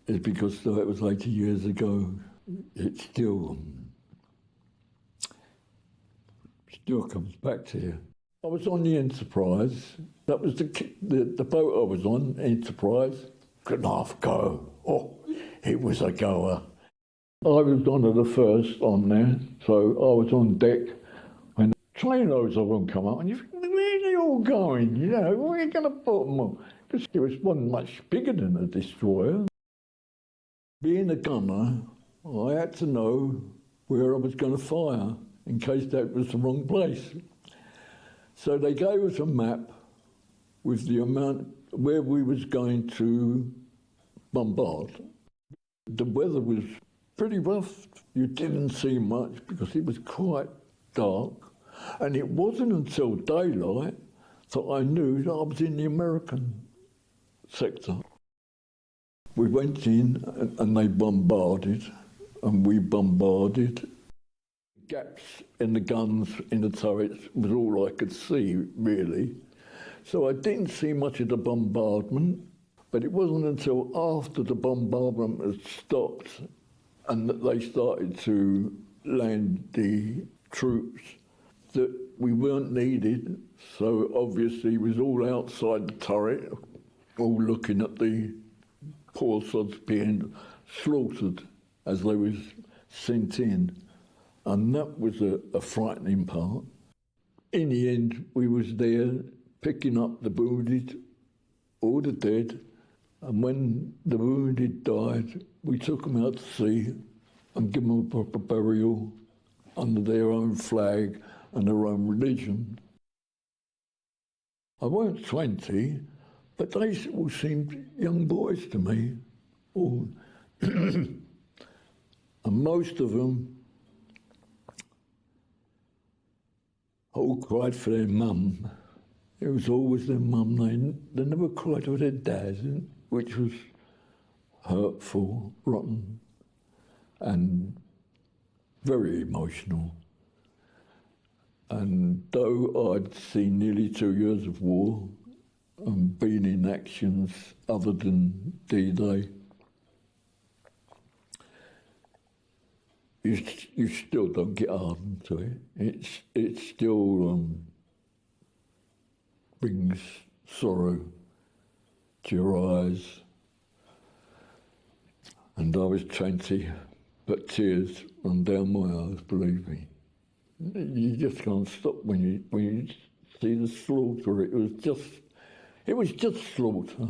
is because though it was 80 years ago, it still comes back to you. I was on the Enterprise. That was the boat I was on, Enterprise. Couldn't half go. Oh, it was a goer. I was one of the first on there, so I was on deck when trainloads of them come up, and you think, where are they all going? You know, where are you going to put them on? Because it was one much bigger than a destroyer. Being a gunner, I had to know where I was going to fire in case that was the wrong place. So they gave us a map with the amount where we was going to bombard. The weather was pretty rough. You didn't see much because it was quite dark. And it wasn't until daylight that I knew that I was in the American sector. We went in and they bombarded, and we bombarded. Gaps in the guns, in the turrets, was all I could see, really. So I didn't see much of the bombardment, but it wasn't until after the bombardment had stopped and that they started to land the troops that we weren't needed. So obviously it was all outside the turret, all looking at the poor sods being slaughtered as they was sent in. And that was a frightening part. In the end, we was there picking up the wounded or the dead, and when the wounded died, we took them out to sea and gave them a proper burial under their own flag and their own religion. I weren't 20, but they all seemed young boys to me, all. And most of them all cried for their mum. It was always their mum. They never cried for their dad, which was hurtful, rotten, and very emotional. And though I'd seen nearly 2 years of war and been in actions other than D-Day, you still don't get hardened to it. It still brings sorrow to your eyes. And I was 20, but tears run down my eyes, believe me. You just can't stop when you see the slaughter. It was just slaughter.